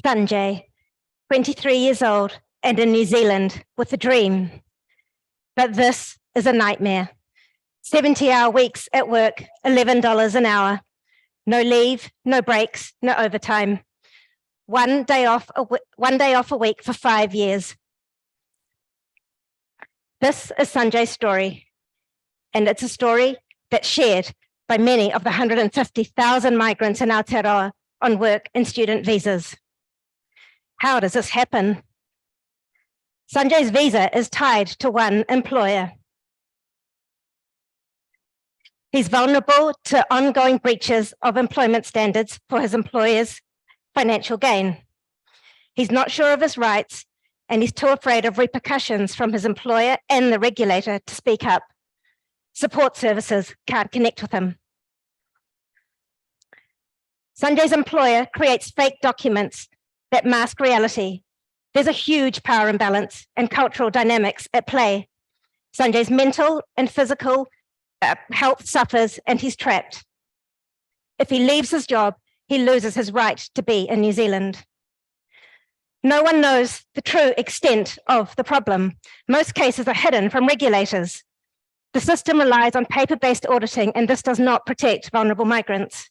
Sanjay, 23 years old and in New Zealand with a dream. But this is a nightmare. 70-hour weeks at work, $11 an hour. No leave, no breaks, no overtime. One day off a week for 5 years. This is Sanjay's story, and it's a story that's shared by many of the 150,000 migrants in Aotearoa on work and student visas. How does this happen? Sanjay's visa is tied to one employer. He's vulnerable to ongoing breaches of employment standards for his employer's financial gain. He's not sure of his rights, and he's too afraid of repercussions from his employer and the regulator to speak up. Support services can't connect with him. Sanjay's employer creates fake documents that mask reality. There's a huge power imbalance and cultural dynamics at play. Sanjay's mental and physical health suffers, and he's trapped. If he leaves his job, he loses his right to be in New Zealand. No one knows the true extent of the problem. Most cases are hidden from regulators. The system relies on paper-based auditing, and this does not protect vulnerable migrants.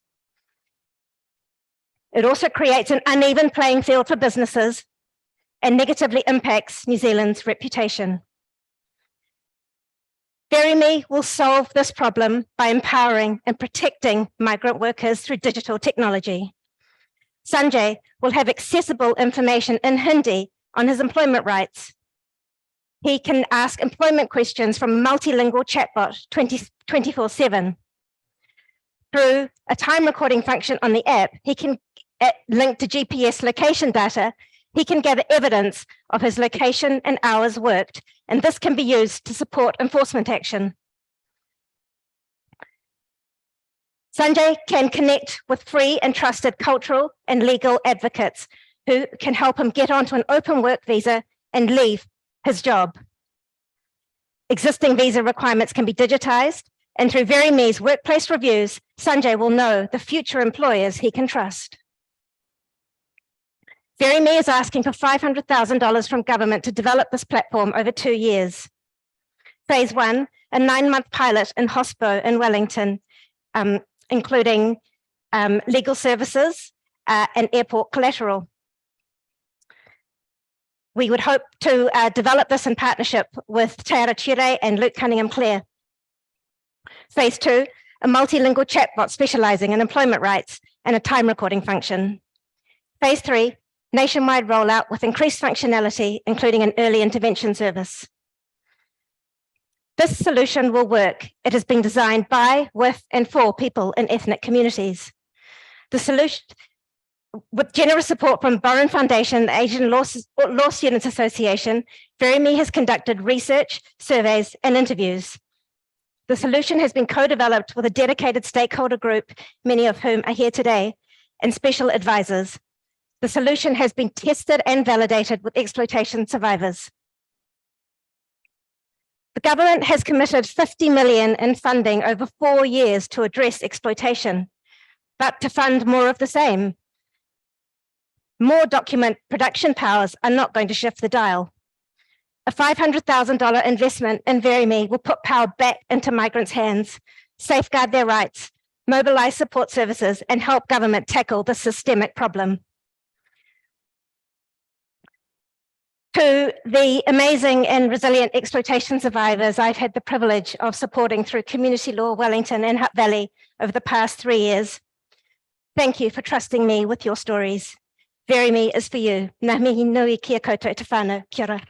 It also creates an uneven playing field for businesses and negatively impacts New Zealand's reputation. VERI-Mi will solve this problem by empowering and protecting migrant workers through digital technology. Sanjay will have accessible information in Hindi on his employment rights. He can ask employment questions from a multilingual chatbot 24/7. Through a time recording function on the app, he can link to GPS location data. He can gather evidence of his location and hours worked, and this can be used to support enforcement action. Sanjay can connect with free and trusted cultural and legal advocates who can help him get onto an open work visa and leave his job. Existing visa requirements can be digitized, and through VERI-Mi's workplace reviews, Sanjay will know the future employers he can trust. VERI-Mi is asking for $500,000 from government to develop this platform over 2 years. Phase 1, a 9-month pilot in Hospo in Wellington, including legal services and airport collateral. We would hope to develop this in partnership with Te Aotearoa and Luke Cunningham-Clare. Phase 2, a multilingual chatbot specializing in employment rights and a time recording function. Phase 3, nationwide rollout with increased functionality, including an early intervention service. This solution will work. It has been designed by, with, and for people in ethnic communities. The solution, with generous support from Boren Foundation, the Asian Law Students Association, VERI-Mi has conducted research, surveys, and interviews. The solution has been co-developed with a dedicated stakeholder group, many of whom are here today, and special advisors. The solution has been tested and validated with exploitation survivors. The government has committed $50 million in funding over 4 years to address exploitation, but to fund more of the same. More document production powers are not going to shift the dial. A $500,000 investment in VERI-Mi will put power back into migrants' hands, safeguard their rights, mobilize support services, and help government tackle the systemic problem. To the amazing and resilient exploitation survivors I've had the privilege of supporting through Community Law Wellington and Hutt Valley over the past 3 years, thank you for trusting me with your stories. VERI-Mi is for you. Ngā mihi nui kia koutou te whānau. Kia ora.